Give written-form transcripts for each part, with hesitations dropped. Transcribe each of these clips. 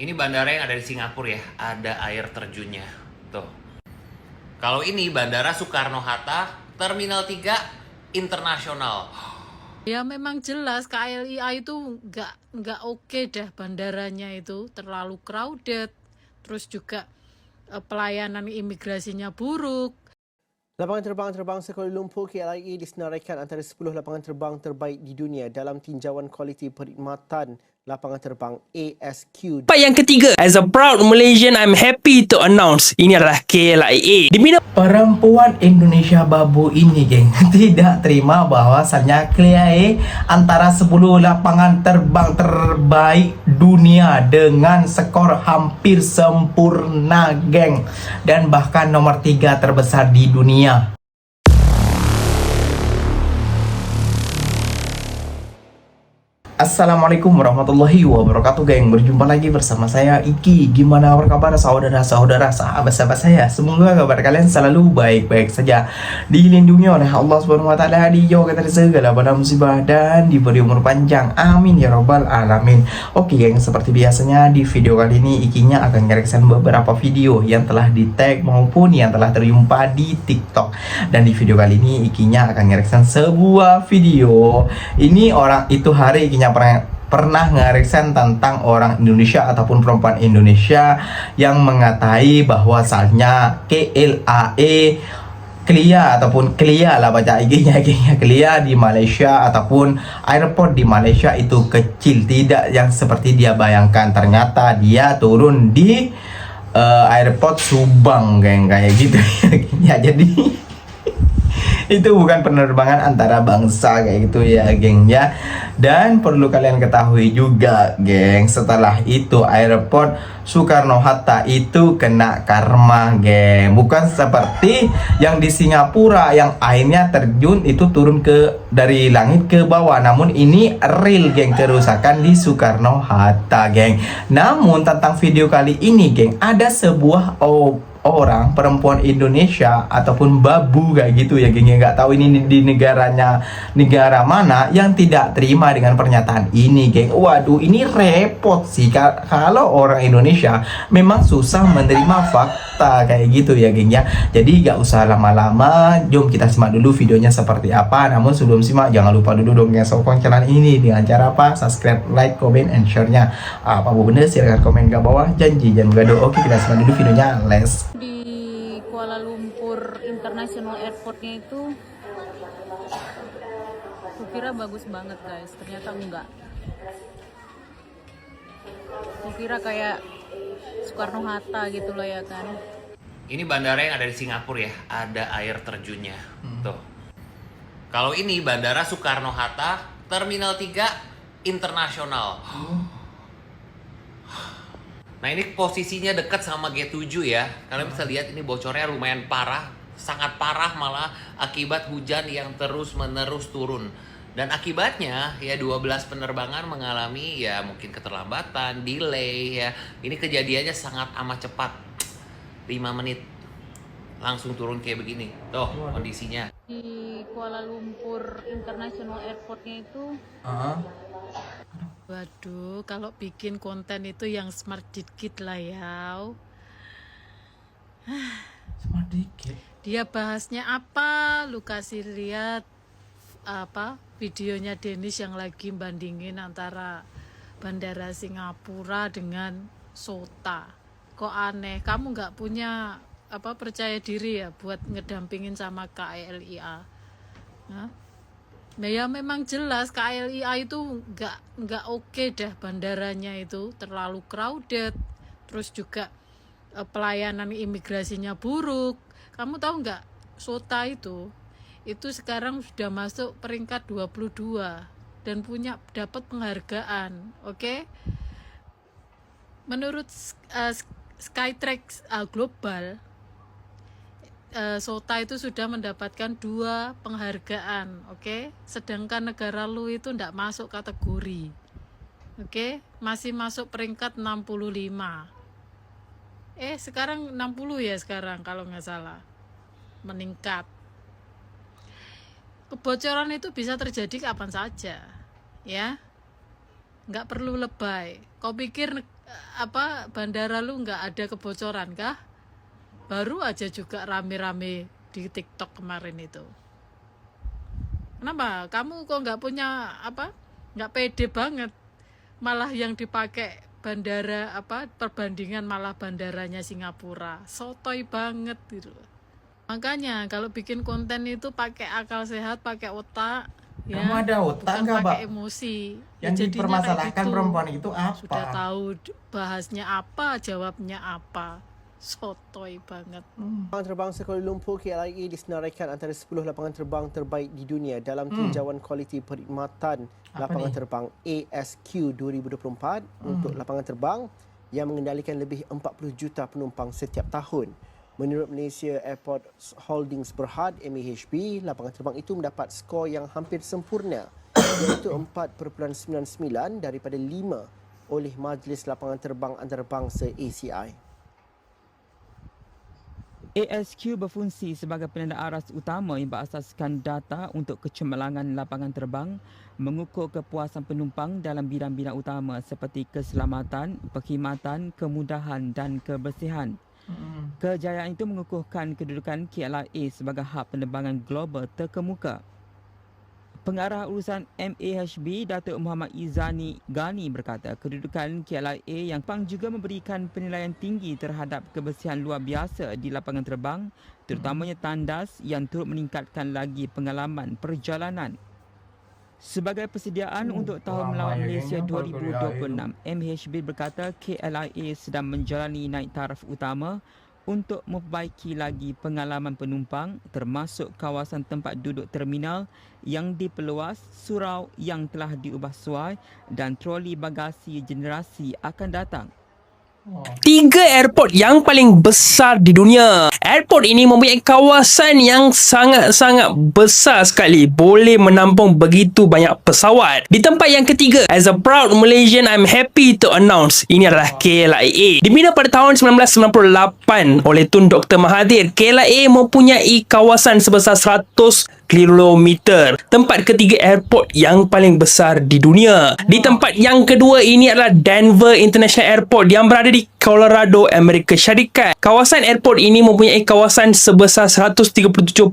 Ini bandara yang ada di Singapura ya, ada air terjunnya. Tuh. Kalau ini Bandara Soekarno-Hatta, Terminal 3 Internasional. Ya memang jelas KLIA itu nggak oke dah, bandaranya itu terlalu crowded, terus juga pelayanan imigrasinya buruk. Lapangan terbang Kuala Lumpur KLIA disenaraikan antara 10 lapangan terbang terbaik di dunia dalam tinjauan kualiti perkhidmatan lapangan terbang ASQ. Yang ketiga, as a proud Malaysian, I'm happy to announce ini adalah KLIA. Di mana perempuan Indonesia babu ini, geng, tidak terima bahwasannya KLIA antara 10 lapangan terbang terbaik dunia dengan skor hampir sempurna, geng, dan bahkan nomor 3 terbesar di dunia. Assalamualaikum warahmatullahi wabarakatuh, geng. Berjumpa lagi bersama saya Iki. Gimana kabar saudara-saudara, sahabat-sahabat saya? Semoga kabar kalian selalu baik-baik saja, dilindungi oleh Allah Subhanahu wa taala, dijauhkan dari segala bala musibah dan diberi umur panjang. Amin ya robbal alamin. Oke, geng, seperti biasanya di video kali ini Ikinya akan ngereksan beberapa video yang telah di tag maupun yang telah terjumpa di TikTok. Dan di video kali ini Ikinya akan ngereksan sebuah video. Ini orang itu hari Ikinya pernah ngereksan tentang orang Indonesia ataupun perempuan Indonesia yang mengatai bahwasannya KLAE Kelia ataupun Kelia lah baca IG-nya Kelia di Malaysia ataupun airport di Malaysia itu kecil, tidak yang seperti dia bayangkan. Ternyata dia turun di airport Subang, geng, kayak gitu ya. Jadi itu bukan penerbangan antara bangsa kayak gitu ya, geng ya. Dan perlu kalian ketahui juga, geng, setelah itu airport Soekarno-Hatta itu kena karma, geng. Bukan seperti yang di Singapura yang airnya terjun itu turun dari langit ke bawah. Namun ini real, geng, kerusakan di Soekarno-Hatta, geng. Namun tentang video kali ini, geng, ada sebuah orang perempuan Indonesia ataupun babu kayak gitu ya, geng, nggak tahu ini di negara mana yang tidak terima dengan pernyataan ini, geng. Waduh, ini repot sih kalau orang Indonesia memang susah menerima fakta kayak gitu ya, geng ya. Jadi nggak usah lama-lama, jom kita simak dulu videonya seperti apa. Namun sebelum simak, jangan lupa dulu dong ya sokong channel ini dengan cara apa? Subscribe, like, comment, and share-nya. Apa bener silahkan komen ke bawah. Janji jangan gaduh. Oke, kita simak dulu videonya. Let's Di Kuala Lumpur International Airportnya itu kukira bagus banget, guys, ternyata enggak. Kukira kayak Soekarno-Hatta gitu loh ya kan. Ini bandara yang ada di Singapura ya, ada air terjunnya. Tuh. Kalau ini Bandara Soekarno-Hatta, Terminal 3 Internasional. Nah, ini posisinya dekat sama G7 ya. Kalian bisa lihat ini bocornya lumayan parah, sangat parah malah akibat hujan yang terus-menerus turun. Dan akibatnya ya 12 penerbangan mengalami ya mungkin keterlambatan, delay ya. Ini kejadiannya sangat amat cepat. 5 menit langsung turun kayak begini. Tuh kondisinya. Di Kuala Lumpur International Airportnya itu waduh, kalau bikin konten itu yang smart dikit lah ya. smart dikit. Dia bahasnya apa? Lu kasih lihat apa videonya Denis yang lagi bandingin antara bandara Singapura dengan SOTA. Kok aneh? Kamu nggak punya apa percaya diri ya buat ngedampingin sama KLIA? Hah? Nah, ya memang jelas KLIA itu nggak oke dah, bandaranya itu terlalu crowded, terus juga pelayanan imigrasinya buruk. Kamu tahu nggak, SOTA itu sekarang sudah masuk peringkat 22 dan dapat penghargaan, oke? Menurut Skytrax Global, SOTA itu sudah mendapatkan 2 penghargaan, oke? Sedangkan negara lu itu tidak masuk kategori, oke? Masih masuk peringkat 65. Sekarang 60 ya sekarang kalau nggak salah, meningkat. Kebocoran itu bisa terjadi kapan saja, ya? Nggak perlu lebay. Kau pikir bandara lu nggak ada kebocoran kah? Baru aja juga rame-rame di TikTok kemarin itu. Kenapa? Kamu kok nggak punya nggak pede banget. Malah yang dipakai bandara perbandingan malah bandaranya Singapura. Sotoy banget gitu. Makanya kalau bikin konten itu pakai akal sehat, pakai otak. Kamu ada otak bukan nggak, pakai Mbak? emosi. Yang Jadinya dipermasalahkan kayak gitu. perempuan itu apa? Sudah tahu bahasnya apa, jawabnya apa. Sotoy banget. Lapangan terbang Kuala Lumpur KLIA disenaraikan antara 10 lapangan terbang terbaik di dunia dalam tinjauan kualiti perkhidmatan lapangan terbang ASQ 2024 untuk lapangan terbang yang mengendalikan lebih 40 juta penumpang setiap tahun. Menurut Malaysia Airport Holdings Berhad (MAHB), lapangan terbang itu mendapat skor yang hampir sempurna iaitu 4.99 daripada 5 oleh Majlis Lapangan Terbang Antarabangsa ACI. ASQ berfungsi sebagai penanda aras utama yang berasaskan data untuk kecemerlangan lapangan terbang, mengukur kepuasan penumpang dalam bidang-bidang utama seperti keselamatan, perkhidmatan, kemudahan dan kebersihan. Kejayaan itu mengukuhkan kedudukan KLIA sebagai hub penerbangan global terkemuka. Pengarah urusan MAHB, Datuk Muhammad Izani Ghani berkata, kedudukan KLIA yang PANG juga memberikan penilaian tinggi terhadap kebersihan luar biasa di lapangan terbang, terutamanya tandas yang turut meningkatkan lagi pengalaman perjalanan. Sebagai persediaan untuk Tahun Melawat Malaysia 2026, MAHB berkata KLIA sedang menjalani naik taraf utama untuk memperbaiki lagi pengalaman penumpang termasuk kawasan tempat duduk terminal yang diperluas, surau yang telah diubah suai dan troli bagasi generasi akan datang. 3 airport yang paling besar di dunia. Airport ini mempunyai kawasan yang sangat-sangat besar sekali, boleh menampung begitu banyak pesawat. Di tempat yang ketiga, as a proud Malaysian, I'm happy to announce, ini adalah KLIA. Dibina pada tahun 1998 oleh Tun Dr. Mahathir, KLIA mempunyai kawasan sebesar 100 kilometer. Tempat ketiga airport yang paling besar di dunia. Di tempat yang kedua ini adalah Denver International Airport yang berada di Colorado, Amerika Syarikat. Kawasan airport ini mempunyai kawasan sebesar 137.8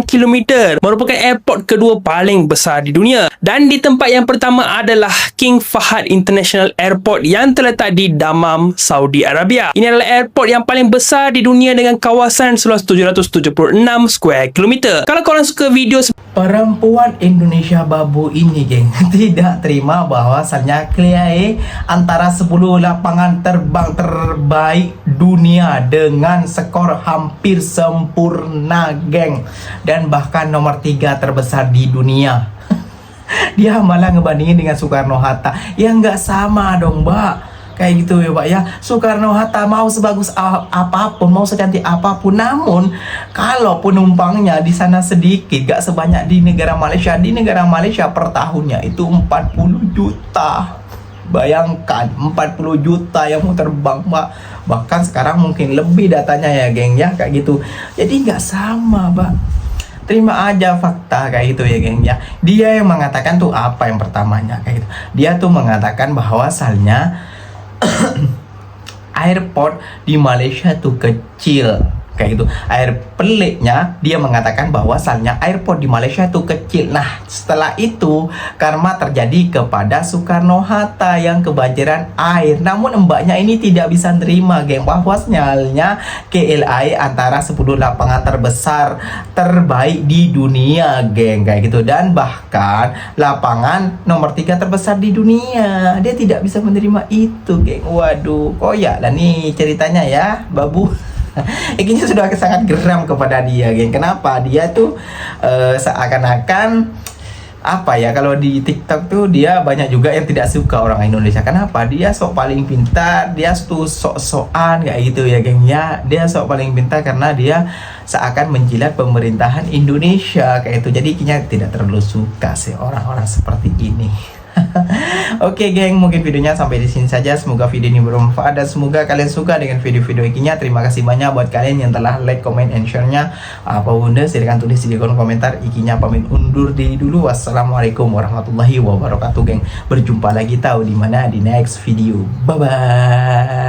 km. Merupakan airport kedua paling besar di dunia. Dan di tempat yang pertama adalah King Fahad International Airport yang terletak di Dammam, Saudi Arabia. Ini adalah airport yang paling besar di dunia dengan kawasan seluas 776 square kilometer. Kalau korang suka video Perempuan Indonesia babu ini, geng, tidak terima bahwasannya KLIA antara 10 lapangan terbang terbaik dunia dengan skor hampir sempurna, geng, dan bahkan nomor 3 terbesar di dunia. Dia malah ngebandingin dengan Soekarno-Hatta. Ya nggak sama dong, Mbak. Kayak gitu ya, Pak ya. Soekarno-Hatta mau sebagus apapun, mau secantik apapun, namun kalau penumpangnya di sana sedikit, gak sebanyak di negara Malaysia. Di negara Malaysia per tahunnya itu 40 juta. Bayangkan 40 juta yang mau terbang, Pak. Bahkan sekarang mungkin lebih datanya ya, geng ya, kayak gitu. Jadi nggak sama, Pak. Terima aja fakta kayak gitu ya, geng ya. Dia yang mengatakan tuh apa yang pertamanya kayak gitu. Dia tuh mengatakan bahwasannya airport di Malaysia tuh kecil kayak gitu. Air peliknya dia mengatakan bahwasannya airport di Malaysia tuh kecil. Nah, setelah itu karma terjadi kepada Soekarno-Hatta yang kebanjiran air. Namun mbaknya ini tidak bisa nerima, geng, bahwasanya KLIA antara 10 lapangan terbesar terbaik di dunia, geng, kayak gitu. Dan bahkan lapangan nomor 3 terbesar di dunia. Dia tidak bisa menerima itu, geng. Waduh, koyak lah nih ceritanya ya, babu. Ikinya sudah sangat geram kepada dia, geng. Kenapa? Dia tuh seakan-akan apa ya, kalau di TikTok tuh dia banyak juga yang tidak suka orang Indonesia. Kenapa? Dia sok paling pintar, dia tuh sok-sokan kayak gitu ya, geng ya. Dia sok paling pintar karena dia seakan menjilat pemerintahan Indonesia kayak itu. Jadi ikinya tidak terlalu suka sih orang-orang seperti ini. Oke geng, mungkin videonya sampai di sini saja. Semoga video ini bermanfaat dan semoga kalian suka dengan video-video ikinya. Terima kasih banyak buat kalian yang telah like, comment, and share-nya. Apa bunda, silahkan tulis di kolom komentar. Ikinya pamit undur diri dulu. Wassalamualaikum warahmatullahi wabarakatuh geng. Berjumpa lagi tahu di mana di next video. Bye bye.